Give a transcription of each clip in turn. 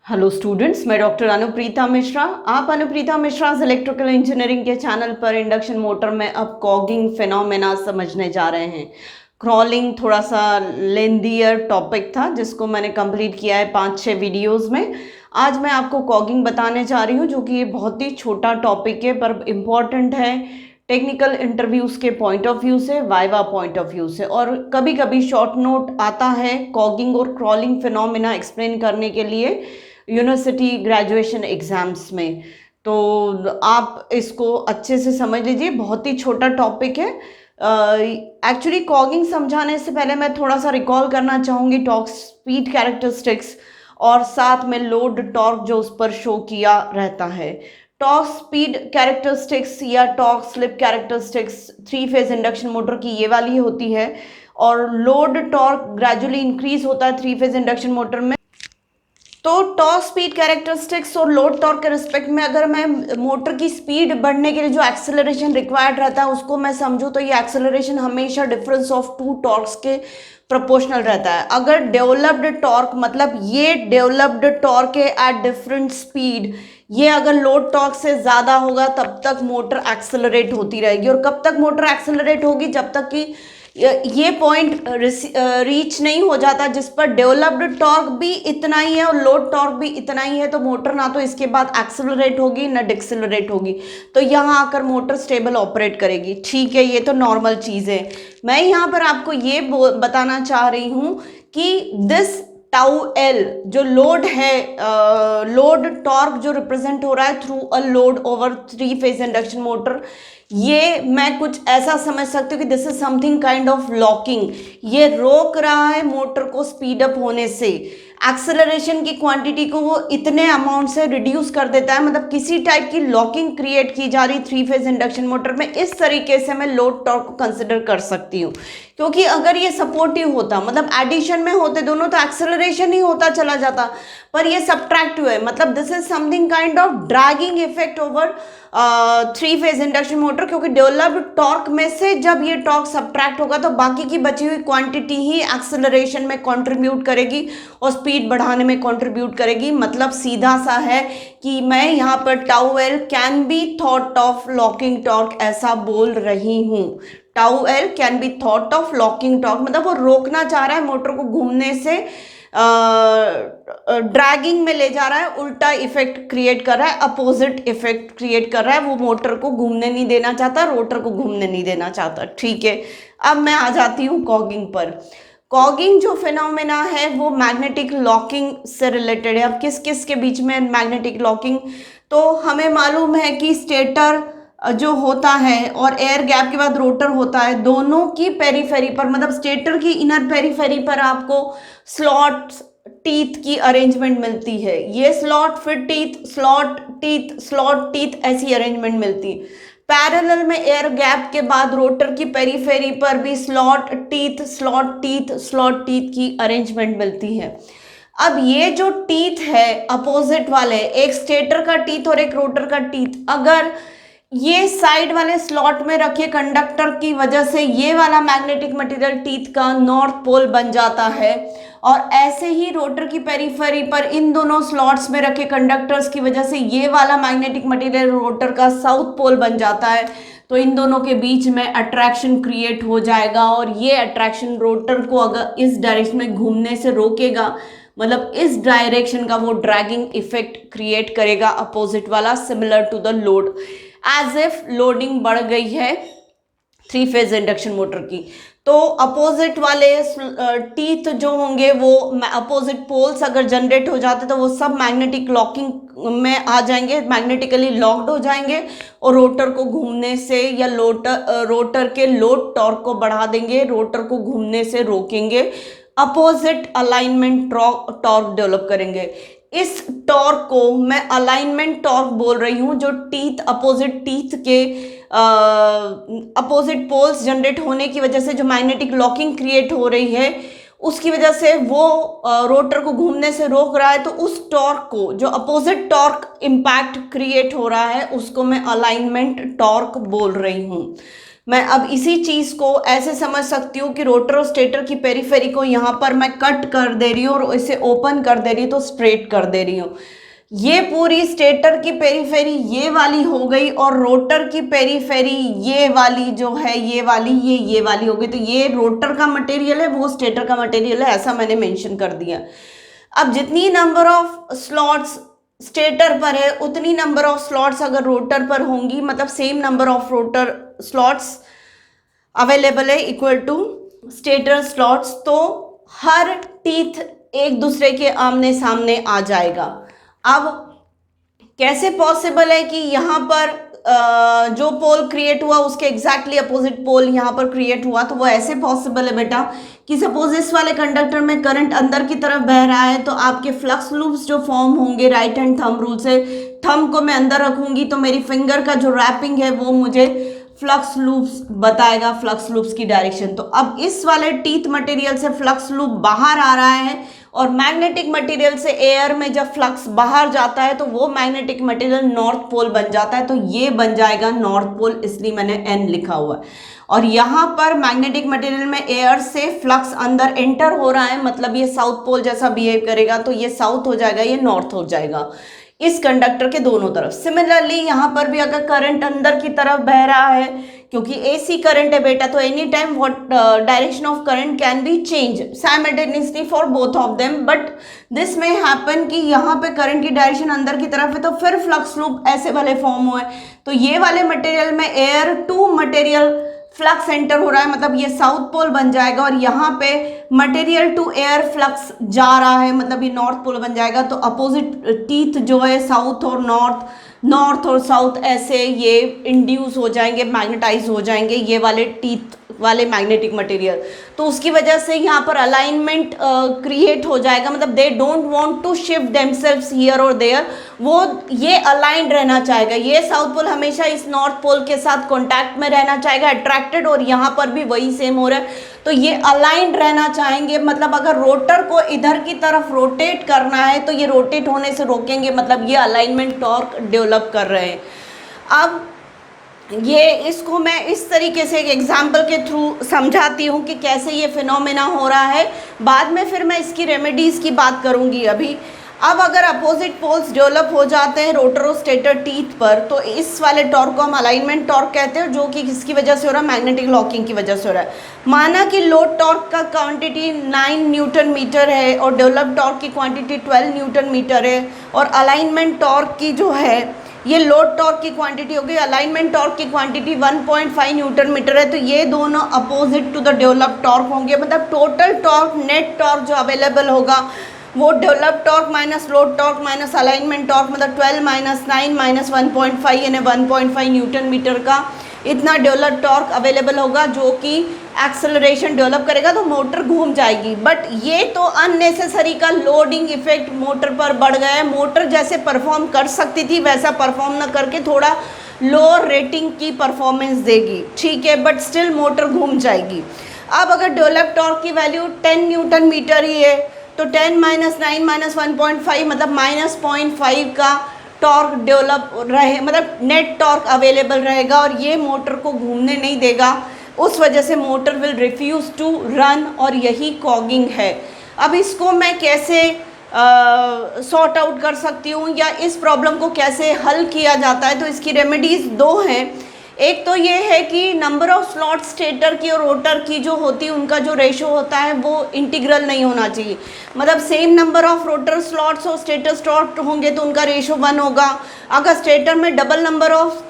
Hello students, मैं doctor Anupreeta Mishra. आप Anupreeta Mishra electrical engineering के चैनल पर इंडक्शन मोटर में अब कॉगिंग फिनोमेना समझने जा रहे हैं। क्रॉलिंग थोड़ा सा लेंदियर टॉपिक था जिसको मैंने कंप्लीट किया है 5-6 वीडियोस में। आज मैं आपको कॉगिंग बताने जा रही हूँ, जो कि ये बहुत ही छोटा टॉपिक है पर इम्पॉर्टेंट है टेक्निकल इंटरव्यूज़ के पॉइंट ऑफ व्यू से, वाइवा पॉइंट ऑफ व्यू से, और कभी कभी शॉर्ट नोट आता है कॉगिंग और क्रॉलिंग फिनोमेना एक्सप्लेन करने के लिए यूनिवर्सिटी ग्रेजुएशन एग्जाम्स में। तो आप इसको अच्छे से समझ लीजिए, बहुत ही छोटा टॉपिक है। एक्चुअली कॉगिंग समझाने से पहले मैं थोड़ा सा रिकॉल करना चाहूँगी टॉर्क स्पीड कैरेक्टरिस्टिक्स और साथ में लोड टॉर्क जो उस पर शो किया रहता है। टॉर्क स्पीड कैरेक्टरिस्टिक्स या torque slip characteristics 3 phase induction motor की ये वाली होती है, और लोड टॉर्क ग्रेजुअली इंक्रीज होता है 3 फेज इंडक्शन मोटर में। तो टॉर्क स्पीड कैरेक्टरिस्टिक्स और लोड टॉर्क के रिस्पेक्ट में अगर मैं मोटर की स्पीड बढ़ने के लिए जो एक्सेलरेशन रिक्वायर्ड रहता है उसको मैं समझूं, तो ये एक्सेलरेशन हमेशा डिफरेंस ऑफ टू टॉर्क्स के प्रोपोर्शनल रहता है। अगर डेवलप्ड टॉर्क, मतलब ये डेवलप्ड टॉर्क है एट डिफरेंट स्पीड, ये अगर लोड टॉर्क से ज़्यादा होगा तब तक मोटर एक्सेलरेट होती रहेगी। और कब तक मोटर एक्सेलरेट होगी? जब तक कि ये पॉइंट रीच नहीं हो जाता जिस पर डेवलप्ड टॉर्क भी इतना ही है और लोड टॉर्क भी इतना ही है, तो मोटर ना तो इसके बाद एक्सेलरेट होगी ना डिक्सेलरेट होगी, तो यहाँ आकर मोटर स्टेबल ऑपरेट करेगी। ठीक है, ये तो नॉर्मल चीज़ है। मैं यहाँ पर आपको ये बताना चाह रही हूँ कि दिस टाउ एल जो लोड है, लोड टॉर्क जो रिप्रेजेंट हो रहा है through a load over 3 phase induction motor, ये मैं कुछ ऐसा समझ सकती हूँ कि this is something kind of locking. ये रोक रहा है मोटर को स्पीड अप होने से, एक्सेलरेशन की क्वांटिटी को वो इतने अमाउंट से रिड्यूस कर देता है। मतलब किसी टाइप की लॉकिंग क्रिएट की जा रही 3 फेज इंडक्शन मोटर में। इस तरीके से मैं लोड टॉर्क को कंसिडर कर सकती हूँ, क्योंकि अगर ये सपोर्टिव होता, मतलब एडिशन में होते दोनों, तो एक्सेलरेशन ही होता चला जाता, पर ये सब्ट्रैक्टिव है। मतलब this is something kind of dragging effect over 3 phase induction motor, क्योंकि डेवलप्ड टॉर्क में से जब ये टॉर्क सब्ट्रैक्ट होगा तो बाकी की बची हुई क्वांटिटी ही एक्सेलरेशन में कंट्रीब्यूट करेगी और स्पीड बढ़ाने में कंट्रीब्यूट करेगी। मतलब सीधा सा है कि मैं यहाँ पर tau L can be thought of locking torque ऐसा बोल रही हूँ। Tau L can be thought of locking torque, मतलब वो रोकना चाह रहा है मोटर को घूमने से, ड्रैगिंग में ले जा रहा है, उल्टा इफेक्ट क्रिएट कर रहा है, अपोजिट इफेक्ट क्रिएट कर रहा है। वो मोटर को घूमने नहीं देना चाहता, रोटर को घूमने नहीं देना चाहता। ठीक है, अब मैं आ जाती हूँ कॉगिंग पर। कॉगिंग जो फिनोमेना है वो मैग्नेटिक लॉकिंग से रिलेटेड है। अब किस किस के बीच में मैग्नेटिक लॉकिंग? तो हमें मालूम है कि स्टेटर जो होता है और एयर गैप के बाद रोटर होता है, दोनों की पेरीफेरी पर, मतलब स्टेटर की इनर पेरीफेरी पर आपको स्लॉट टीथ की अरेंजमेंट मिलती है। ये slot fit teeth, slot teeth, slot teeth, ऐसी अरेंजमेंट मिलती है। पैरेलल में एयर गैप के बाद रोटर की पेरीफेरी पर भी slot teeth, slot teeth, slot teeth की अरेंजमेंट मिलती है। अब ये जो टीथ है अपोजिट वाले, एक स्टेटर का टीथ और एक रोटर का टीथ, अगर ये साइड वाले स्लॉट में रखे कंडक्टर की वजह से ये वाला मैग्नेटिक मटेरियल टीथ का नॉर्थ पोल बन जाता है, और ऐसे ही रोटर की पेरीफेरी पर इन दोनों स्लॉट्स में रखे कंडक्टर्स की वजह से ये वाला मैग्नेटिक मटेरियल रोटर का साउथ पोल बन जाता है। तो इन दोनों के बीच में अट्रैक्शन क्रिएट हो जाएगा, और ये अट्रैक्शन रोटर को अगर इस डायरेक्शन में घूमने से रोकेगा, मतलब इस डायरेक्शन का वो ड्रैगिंग इफेक्ट क्रिएट करेगा अपोजिट वाला, similar to the load, as if loading बढ़ गई है 3 फेज इंडक्शन मोटर की। तो अपोजिट वाले टीथ जो होंगे वो अपोजिट पोल्स अगर जनरेट हो जाते तो वो सब मैग्नेटिक लॉकिंग में आ जाएंगे, मैग्नेटिकली लॉक्ड हो जाएंगे, और रोटर को घूमने से या रोटर के लोड टॉर्क को बढ़ा देंगे, रोटर को घूमने से रोकेंगे, अपोजिट अलाइनमेंट टॉर्क डेवलप करेंगे। इस टॉर्क को मैं अलाइनमेंट टॉर्क बोल रही हूँ, जो टीथ अपोजिट टीथ के अपोजिट पोल्स जनरेट होने की वजह से जो मैग्नेटिक लॉकिंग क्रिएट हो रही है उसकी वजह से वो रोटर को घूमने से रोक रहा है। तो उस टॉर्क को, जो अपोजिट टॉर्क इम्पैक्ट क्रिएट हो रहा है, उसको मैं अलाइनमेंट टॉर्क बोल रही हूँ। मैं अब इसी चीज को ऐसे समझ सकती हूँ कि रोटर और स्टेटर की पेरीफेरी को यहाँ पर मैं कट कर दे रही हूँ और इसे ओपन कर दे रही हूँ, तो स्ट्रेट कर दे रही हूँ। ये पूरी स्टेटर की पेरीफेरी ये वाली हो गई और रोटर की पेरीफेरी ये वाली जो है, ये वाली, ये वाली हो गई। तो ये रोटर का मटेरियल है, वो स्टेटर का मटेरियल है, ऐसा मैंने मेंशन कर दिया। अब जितनी नंबर ऑफ स्लॉट्स स्टेटर पर है उतनी नंबर ऑफ स्लॉट्स अगर रोटर पर होंगी, मतलब same number of rotor slots available है इक्वल टू स्टेटर स्लॉट्स, तो हर टीथ एक दूसरे के आमने सामने आ जाएगा। अब कैसे पॉसिबल है कि यहाँ पर जो पोल क्रिएट हुआ उसके एग्जैक्टली अपोजिट पोल यहाँ पर क्रिएट हुआ? तो वो ऐसे पॉसिबल है बेटा कि सपोज इस वाले कंडक्टर में करंट अंदर की तरफ बह रहा है, तो आपके फ्लक्स लूप्स जो फॉर्म होंगे राइट हैंड थंब रूल से, थंब को मैं अंदर रखूंगी तो मेरी फिंगर का जो रैपिंग है वो मुझे फ्लक्स लूप्स बताएगा, फ्लक्स लूप्स की डायरेक्शन। तो अब इस वाले टीथ मटेरियल से फ्लक्स लूप बाहर आ रहा है और मैग्नेटिक मटेरियल से एयर में जब फ्लक्स बाहर जाता है तो वो मैग्नेटिक मटेरियल नॉर्थ पोल बन जाता है, तो ये बन जाएगा नॉर्थ पोल, इसलिए मैंने एन लिखा हुआ है। और यहाँ पर मैग्नेटिक मटेरियल में एयर से फ्लक्स अंदर एंटर हो रहा है, मतलब ये साउथ पोल जैसा बिहेव करेगा, तो ये साउथ हो जाएगा, ये नॉर्थ हो जाएगा इस कंडक्टर के दोनों तरफ। सिमिलरली यहाँ पर भी अगर करंट अंदर की तरफ बह रहा है, क्योंकि एसी करंट है बेटा, तो any time what direction of current can be change simultaneously for both of them, but this में हैपन कि यहाँ पे करंट की डायरेक्शन अंदर की तरफ है, तो फिर फ्लक्स लूप ऐसे वाले फॉर्म हुए। तो ये वाले मटेरियल में air to material flux enter हो रहा है, मतलब ये साउथ पोल बन जाएगा, और यहाँ पे मटेरियल टू एयर फ्लक्स जा रहा है, मतलब ये नॉर्थ पोल बन जाएगा। तो अपोजिट टीथ जो है साउथ और नॉर्थ, नॉर्थ और साउथ ऐसे ये इंड्यूस हो जाएंगे, मैग्नेटाइज हो जाएंगे ये वाले टीथ वाले मैग्नेटिक मटेरियल। तो उसकी वजह से यहाँ पर अलाइनमेंट क्रिएट हो जाएगा, मतलब they don't want to shift themselves here और देयर, वो ये अलाइंड रहना चाहेगा। ये साउथ पोल हमेशा इस नॉर्थ पोल के साथ कॉन्टैक्ट में रहना चाहेगा, अट्रैक्टेड, और यहाँ पर भी वही सेम हो रहा है, तो ये अलाइंड रहना चाहेंगे। मतलब अगर रोटर को इधर की तरफ रोटेट करना है तो ये रोटेट होने से रोकेंगे, मतलब ये अलाइनमेंट टॉर्क डेवलप कर रहे हैं। अब ये इसको मैं इस तरीके से एक एग्जाम्पल के थ्रू समझाती हूँ कि कैसे ये फिनोमेना हो रहा है, बाद में फिर मैं इसकी रेमेडीज़ की बात करूँगी। अभी अब अगर अपोजिट पोल्स डेवलप हो जाते हैं रोटर और स्टेटर टीथ पर, तो इस वाले टॉर्क को हम अलाइनमेंट टॉर्क कहते हैं, जो कि किसकी वजह से हो रहा है? मैग्नेटिक लॉकिंग की वजह से हो रहा है। माना कि लोड टॉर्क का क्वांटिटी 9 न्यूटन मीटर है और डेवलप टॉर्क की क्वांटिटी 12 न्यूटन मीटर है, और अलाइनमेंट टॉर्क की जो है ये लोड टॉर्क की क्वांटिटी होगी, अलाइनमेंट टॉर्क की क्वांटिटी 1.5 न्यूटन मीटर है, तो ये दोनों opposite to the develop torque होंगे। मतलब टोटल टॉर्क, नेट टॉर्क जो अवेलेबल होगा वो develop torque minus load torque minus alignment torque, मतलब 12 माइनस 9 माइनस 1.5 यानी 1.5 न्यूटन मीटर का इतना डेवलप टॉर्क अवेलेबल होगा, जो कि एक्सेलरेशन डेवलप करेगा तो मोटर घूम जाएगी। बट ये तो अननेसेसरी का लोडिंग इफेक्ट मोटर पर बढ़ गया है। मोटर जैसे परफॉर्म कर सकती थी वैसा परफॉर्म ना करके थोड़ा लोअर रेटिंग की परफॉर्मेंस देगी, ठीक है, बट स्टिल मोटर घूम जाएगी। अब अगर डेवलप टॉर्क की वैल्यू 10 न्यूटन मीटर ही है, तो 10 माइनस 9 माइनस 1.5 मतलब माइनस 0.5 का टॉर्क डेवलप रहे, मतलब नेट टॉर्क अवेलेबल रहेगा, और ये मोटर को घूमने नहीं देगा। उस वजह से motor will refuse to run, और यही कॉगिंग है। अब इसको मैं कैसे सॉर्ट आउट कर सकती हूँ, या इस प्रॉब्लम को कैसे हल किया जाता है? तो इसकी रेमेडीज़ दो हैं। एक तो ये है कि नंबर ऑफ स्लॉट स्टेटर की और रोटर की जो होती है उनका जो रेशो होता है वो इंटीग्रल नहीं होना चाहिए, मतलब same number of rotor slots और स्टेटर स्लॉट होंगे तो उनका रेशो 1 होगा। अगर स्टेटर में double number of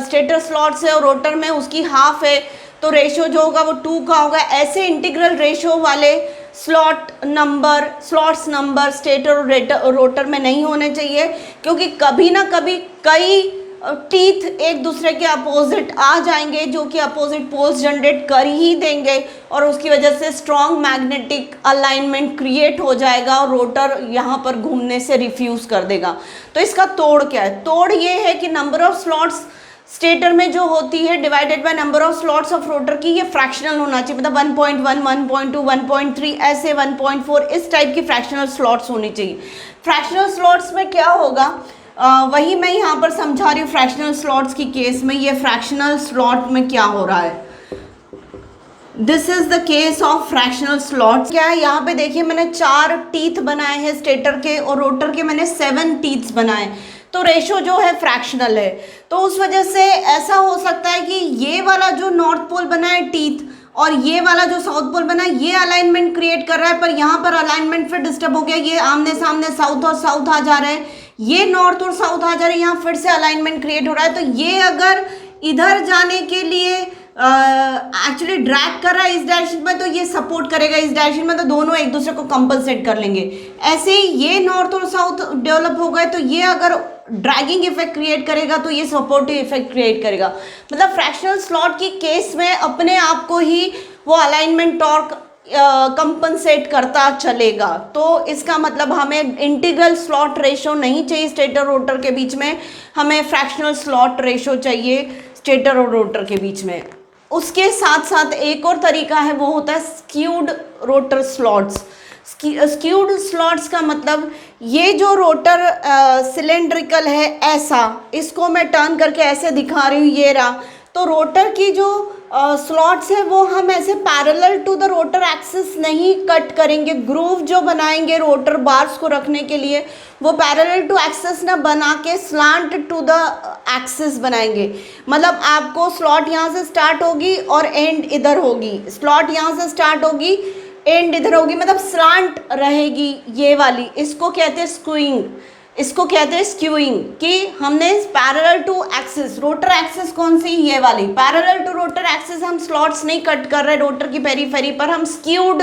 stator slots है और रोटर में उसकी हाफ है तो रेशो जो होगा वो 2 का होगा। ऐसे इंटीग्रल रेशो वाले स्लॉट्स नंबर स्टेटर और रोटर में नहीं होने चाहिए, क्योंकि कभी ना कभी कई टीथ एक दूसरे के अपोजिट आ जाएंगे जो कि अपोजिट पोल्स जनरेट कर ही देंगे, और उसकी वजह से स्ट्रॉन्ग मैग्नेटिक अलाइनमेंट क्रिएट हो जाएगा और रोटर यहाँ पर घूमने से रिफ्यूज़ कर देगा। तो इसका तोड़ क्या है? तोड़ ये है कि नंबर ऑफ स्लॉट्स स्टेटर में जो होती है divided by number of slots of rotor की, ये फ्रैक्शनल होना चाहिए, मतलब 1.1, 1.2, 1.3 ऐसे 1.4 इस टाइप की फ्रैक्शनल स्लॉट्स होनी चाहिए। फ्रैक्शनल स्लॉट्स में क्या होगा, वही मैं यहाँ पर समझा रही हूँ फ्रैक्शनल स्लॉट्स की केस में। ये फ्रैक्शनल स्लॉट में क्या हो रहा है, this is the case of fractional slots. क्या है यहाँ पे देखिए, मैंने 4 टीथ बनाए हैं स्टेटर के और रोटर के मैंने 7 टीथ्स बनाए, तो रेशो जो है फ्रैक्शनल है। तो उस वजह से ऐसा हो सकता है कि ये वाला जो नॉर्थ पोल बना है टीथ और ये वाला जो साउथ पोल बना है, ये अलाइनमेंट क्रिएट कर रहा है, पर यहाँ पर अलाइनमेंट फिर डिस्टर्ब हो गया, ये आमने सामने साउथ और साउथ आ जा रहे हैं, ये नॉर्थ और साउथ आ जा रहे हैं, यहाँ फिर से अलाइनमेंट क्रिएट हो रहा है। तो ये अगर इधर जाने के लिए एक्चुअली ड्रैग कर रहा है इस डायरेक्शन में, तो ये सपोर्ट करेगा इस डायरेक्शन में, तो दोनों एक दूसरे को कंपनसेट कर लेंगे। ऐसे ही ये नॉर्थ और साउथ डेवलप हो गए, तो ये अगर ड्रैगिंग इफेक्ट क्रिएट करेगा तो ये सपोर्टिव इफेक्ट क्रिएट करेगा। मतलब फ्रैक्शनल स्लॉट की केस में अपने आप को ही वो अलाइनमेंट टॉर्क कंपनसेट करता चलेगा। तो इसका मतलब हमें इंटीग्रल स्लॉट रेशो नहीं चाहिए स्टेटर रोटर के बीच में, हमें फ्रैक्शनल स्लॉट रेशो चाहिए स्टेटर और रोटर के बीच में। उसके साथ साथ एक और तरीका है, वो होता है skewed rotor slots. Skewed slots का मतलब ये जो रोटर सिलेंड्रिकल है ऐसा, इसको मैं टर्न करके ऐसे दिखा रही हूँ, ये रहा। तो रोटर की जो स्लॉट्स है वो हम ऐसे parallel to the rotor axis नहीं कट करेंगे। ग्रूव जो बनाएंगे रोटर बार्स को रखने के लिए, वो पैरेलल टू एक्सिस ना बना के स्लांट टू द एक्सिस बनाएंगे। मतलब आपको स्लॉट यहाँ से स्टार्ट होगी और एंड इधर होगी, स्लॉट यहाँ से स्टार्ट होगी एंड इधर होगी, मतलब स्लांट रहेगी ये वाली। इसको कहते हैं स्क्यूइंग, इसको कहते हैं स्क्यूइंग, कि हमने parallel to axis, rotor axis कौन सी, ये वाली पैरेलल टू रोटर एक्सिस, हम स्लॉट्स नहीं कट कर रहे रोटर की पेरीफेरी पर, हम स्क्यूड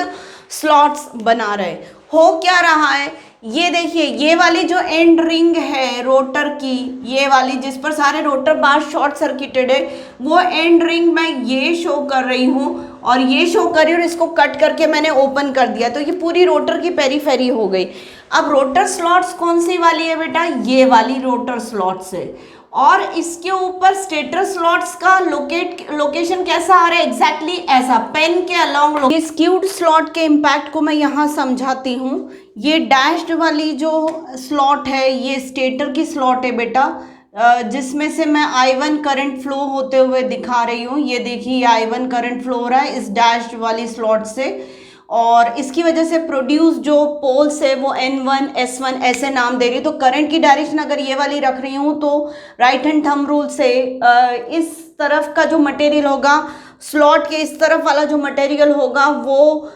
स्लॉट्स बना रहे। हो क्या रहा है, ये देखिए, ये वाली जो एंड रिंग है रोटर की, ये वाली जिस पर सारे रोटर बार शॉर्ट सर्किटेड है, वो एंड रिंग मैं ये शो कर रही हूँ और ये शो कर रही हूँ, इसको कट करके मैंने ओपन कर दिया, तो ये पूरी रोटर की पेरीफेरी हो गई। अब रोटर स्लॉट्स कौन सी वाली है बेटा, ये वाली रोटर स्लॉट्स है। और इसके ऊपर स्टेटर स्लॉट्स का लोकेशन कैसा आ रहा है, एग्जैक्टली ऐसा पेन के अलोंग। ये स्क्यूड स्लॉट के इम्पैक्ट को मैं यहाँ समझाती हूँ। ये डैश्ड वाली जो स्लॉट है, ये स्टेटर की स्लॉट है बेटा, जिसमें से मैं I1 करंट फ्लो होते हुए दिखा रही हूँ। ये देखिए, I1 करंट फ्लो हो रहा है इस डैश्ड वाली स्लॉट से, और इसकी वजह से प्रोड्यूस जो पोल्स है वो N1 S1 ऐसे नाम दे रही हूँ। तो करंट की डायरेक्शन अगर ये वाली रख रही हूँ, तो राइट हैंड थंब रूल से इस तरफ का जो मटेरियल होगा, स्लॉट के इस तरफ वाला जो मटेरियल होगा, वो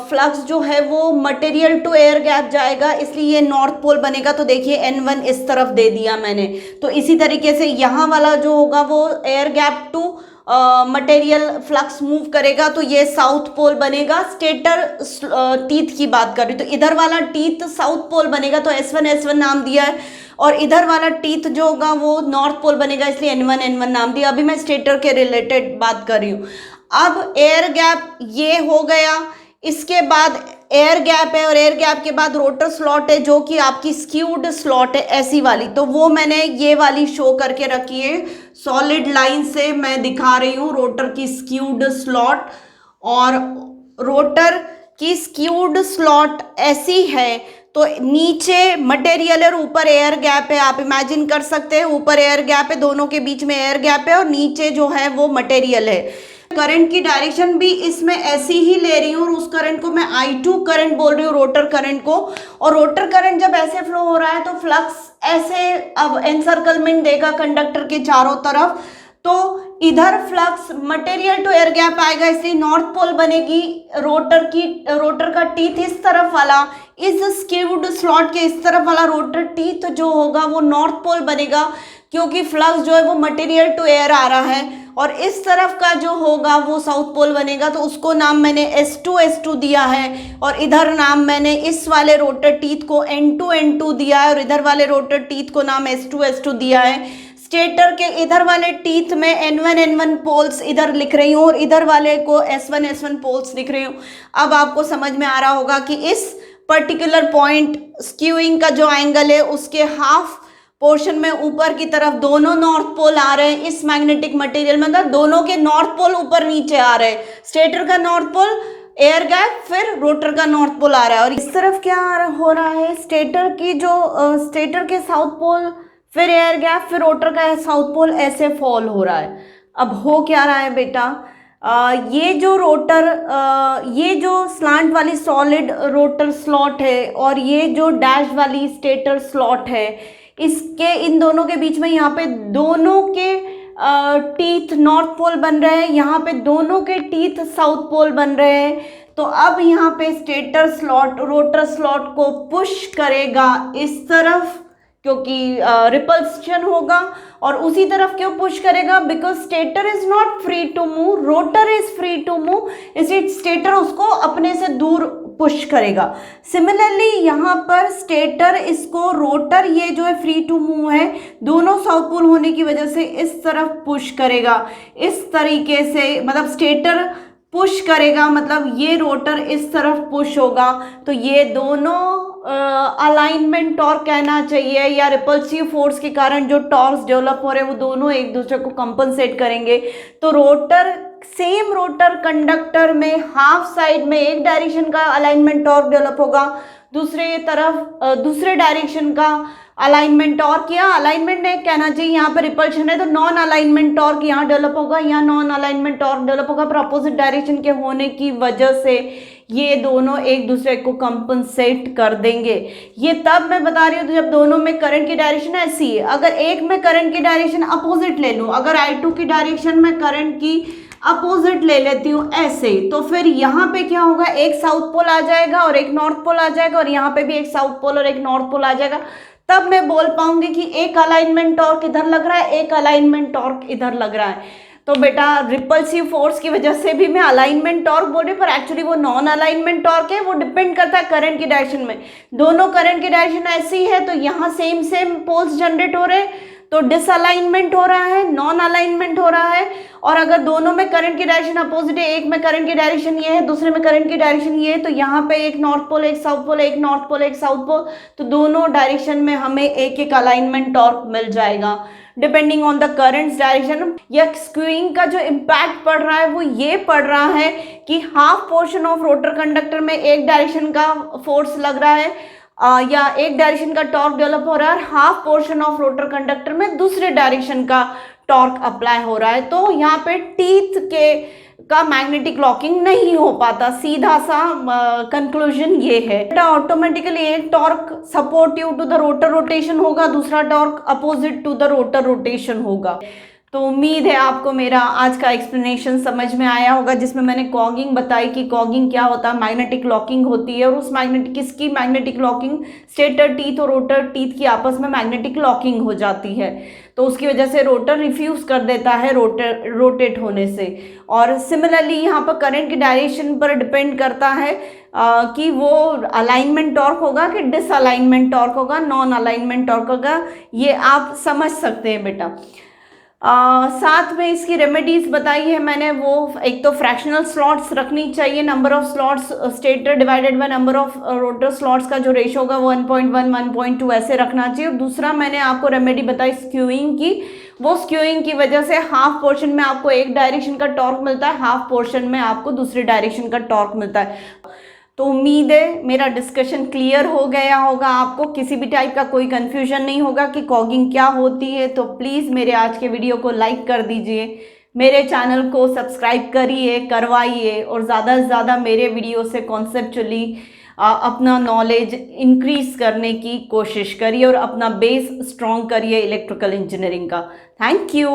फ्लक्स जो है वो मटेरियल टू एयर गैप जाएगा, इसलिए ये नॉर्थ पोल बनेगा। तो देखिए N1 इस तरफ दे दिया मैंने, तो इसी तरीके से यहाँ वाला जो होगा वो air gap to material flux move करेगा, तो ये साउथ पोल बनेगा। स्टेटर टीथ की बात कर रही हूँ, तो इधर वाला टीथ साउथ पोल बनेगा, तो S1 S1 नाम दिया है, और इधर वाला टीथ जो होगा वो नॉर्थ पोल बनेगा, इसलिए N1 N1 नाम दिया। अभी मैं स्टेटर के रिलेटेड बात कर रही हूँ। अब एयर गैप ये हो गया, इसके बाद एयर गैप है, और एयर गैप के बाद रोटर स्लॉट है जो कि आपकी स्क्यूड स्लॉट है ऐसी वाली, तो वो मैंने ये वाली शो करके रखी है, सॉलिड लाइन से मैं दिखा रही हूँ रोटर की स्क्यूड स्लॉट। और रोटर की स्क्यूड स्लॉट ऐसी है, तो नीचे मटेरियल और ऊपर एयर गैप है, आप इमेजिन कर सकते हैं, ऊपर एयर गैप है, दोनों के बीच में एयर गैप है, और नीचे जो है वो मटेरियल है। करंट की डायरेक्शन भी इसमें ऐसी ही ले रही हूँ, और उस करंट को मैं I2 करंट बोल रही हूँ, रोटर करंट को। और रोटर करंट जब ऐसे फ्लो हो रहा है तो फ्लक्स ऐसे अब एनसर्कलमेंट देगा कंडक्टर के चारों तरफ, तो इधर flux material to air gap आएगा, इसलिए नॉर्थ पोल बनेगी। रोटर का टीथ इस तरफ वाला, इस स्क्यूड स्लॉट के इस तरफ वाला रोटर टीथ जो होगा वो नॉर्थ पोल बनेगा, क्योंकि फ्लक्स जो है वो मटेरियल टू एयर आ रहा है। और इस तरफ का जो होगा वो साउथ पोल बनेगा, तो उसको नाम मैंने S2 S2 दिया है, और इधर नाम मैंने इस वाले रोटर टीथ को N2 N2 दिया है, और इधर वाले रोटर टीथ को नाम S2 S2 दिया है। स्टेटर के इधर वाले टीथ में N1 N1 पोल्स इधर लिख रही हूँ, और इधर वाले को S1 S1 पोल्स लिख रही हूँ। अब आपको समझ में आ रहा होगा कि इस पर्टिकुलर पॉइंट स्क्यूइंग का जो एंगल है, उसके हाफ पोर्शन में ऊपर की तरफ दोनों नॉर्थ पोल आ रहे हैं इस मैग्नेटिक मटेरियल में, मतलब दोनों के नॉर्थ पोल ऊपर नीचे आ रहे हैं। स्टेटर का नॉर्थ पोल एयर गैप, फिर रोटर का नॉर्थ पोल आ रहा है और इस तरफ क्या हो रहा है, स्टेटर की जो स्टेटर के साउथ पोल, फिर एयर गैप, फिर रोटर का साउथ पोल, ऐसे फॉल हो रहा है। अब हो क्या रहा है बेटा, ये जो रोटर ये जो स्लांट वाली सॉलिड रोटर स्लॉट है और ये जो डैश वाली स्टेटर स्लॉट है, इसके इन दोनों के बीच में यहाँ पे दोनों के टीथ नॉर्थ पोल बन रहे हैं, यहाँ पे दोनों के टीथ साउथ पोल बन रहे हैं। तो अब यहाँ पे स्टेटर स्लॉट रोटर स्लॉट को पुश करेगा इस तरफ, क्योंकि रिपल्शन होगा। और उसी तरफ क्यों पुश करेगा, because stator is not free to move, rotor is free to move, इसलिए स्टेटर उसको अपने से दूर पुश करेगा। सिमिलरली यहाँ पर स्टेटर इसको, रोटर ये जो है फ्री टू मूव है, दोनों साउथ पोल होने की वजह से इस तरफ पुश करेगा। इस तरीके से मतलब स्टेटर पुश करेगा, मतलब ये रोटर इस तरफ पुश होगा, तो ये दोनों अलाइनमेंट टॉर्क कहना चाहिए, या रिपल्सिव फोर्स के कारण जो टॉर्क्स डेवलप हो रहे हैं वो दोनों एक दूसरे को कंपनसेट करेंगे। तो रोटर, सेम रोटर कंडक्टर में हाफ साइड में एक डायरेक्शन का अलाइनमेंट टॉर्क डेवलप होगा, दूसरे तरफ दूसरे डायरेक्शन का अलाइनमेंट टॉर्क, या अलाइनमेंट नहीं कहना चाहिए, यहाँ पर रिपल्शन है तो नॉन अलाइनमेंट टॉर्क यहाँ डेवलप होगा, यहाँ नॉन अलाइनमेंट टॉर्क डेवलप होगा, पर अपोजिट डायरेक्शन के होने की वजह से ये दोनों एक दूसरे को कंपनसेट कर देंगे। ये तब मैं बता रही हूँ तो जब दोनों में करंट की डायरेक्शन ऐसी है। अगर एक में करंट की डायरेक्शन अपोजिट ले लूँ, अगर I2 की डायरेक्शन में करंट की अपोजिट ले लेती हूँ ऐसे, तो फिर यहाँ पे क्या होगा, एक साउथ पोल आ जाएगा और एक नॉर्थ पोल आ जाएगा, और यहाँ पे भी एक साउथ पोल और एक नॉर्थ पोल आ जाएगा। तब मैं बोल पाऊंगी कि एक अलाइनमेंट टॉर्क इधर लग रहा है, एक अलाइनमेंट टॉर्क इधर लग रहा है। तो बेटा रिपल्सिव फोर्स की वजह से भी मैं अलाइनमेंट टॉर्क बोल रही, पर एक्चुअली वो नॉन अलाइनमेंट टॉर्क है, वो डिपेंड करता है करंट की डायरेक्शन में। दोनों करंट की डायरेक्शन ऐसी है तो यहाँ सेम सेम पोल्स जनरेट हो रहे हैं, तो डिसअलाइनमेंट हो रहा है, नॉन अलाइनमेंट हो रहा है। और अगर दोनों में करंट की डायरेक्शन अपोजिट है, एक में करंट की डायरेक्शन ये है, दूसरे में करंट की डायरेक्शन ये है, तो यहाँ पे एक नॉर्थ पोल एक साउथ पोल, एक नॉर्थ पोल एक साउथ पोल, तो दोनों डायरेक्शन में हमें एक एक अलाइनमेंट टॉर्क मिल जाएगा depending on the currents direction. या स्क्यूइंग का जो इम्पैक्ट पड़ रहा है वो ये पड़ रहा है कि half portion of rotor conductor में एक डायरेक्शन का फोर्स लग रहा है, या एक डायरेक्शन का टॉर्क डेवलप हो रहा है, half portion of rotor conductor में दूसरे डायरेक्शन का टॉर्क अप्लाई हो रहा है। तो यहाँ पे टीथ के का मैग्नेटिक लॉकिंग नहीं हो पाता, सीधा सा कंक्लूजन ये है। ऑटोमेटिकली एक torque supportive to the rotor rotation होगा, दूसरा torque opposite to the rotor rotation होगा। तो उम्मीद है आपको मेरा आज का एक्सप्लेनेशन समझ में आया होगा, जिसमें मैंने कॉगिंग बताई कि कॉगिंग क्या होता है, मैग्नेटिक लॉकिंग होती है, और उस किसकी मैग्नेटिक लॉकिंग, स्टेटर टीथ और रोटर टीथ की आपस में मैग्नेटिक लॉकिंग हो जाती है, तो उसकी वजह से रोटर रिफ्यूज कर देता है रोटेट होने से। और सिमिलरली यहाँ पर करंट की डायरेक्शन पर डिपेंड करता है कि वो अलाइनमेंट टॉर्क होगा कि डिसअलाइनमेंट टॉर्क होगा, नॉन अलाइनमेंट टॉर्क होगा, ये आप समझ सकते हैं बेटा। साथ में इसकी रेमेडीज बताई है मैंने, वो एक तो फ्रैक्शनल स्लॉट्स रखनी चाहिए, number of slots stator divided by number of rotor slots का जो रेशो होगा वो 1.1 1.2 ऐसे रखना चाहिए। और दूसरा मैंने आपको रेमेडी बताई स्क्यूइंग की, वो स्क्यूइंग की वजह से हाफ पोर्शन में आपको एक डायरेक्शन का टॉर्क मिलता है, हाफ पोर्शन में आपको दूसरे डायरेक्शन का टॉर्क मिलता है। तो उम्मीद है मेरा डिस्कशन क्लियर हो गया होगा, आपको किसी भी टाइप का कोई कंफ्यूजन नहीं होगा कि कॉगिंग क्या होती है। तो प्लीज़ मेरे आज के वीडियो को लाइक कर दीजिए, मेरे चैनल को सब्सक्राइब करवाइए, और ज़्यादा से ज़्यादा मेरे वीडियो से कॉन्सेप्चुअली अपना नॉलेज इंक्रीज करने की कोशिश करिए और अपना बेस स्ट्रॉन्ग करिए इलेक्ट्रिकल इंजीनियरिंग का। Thank you.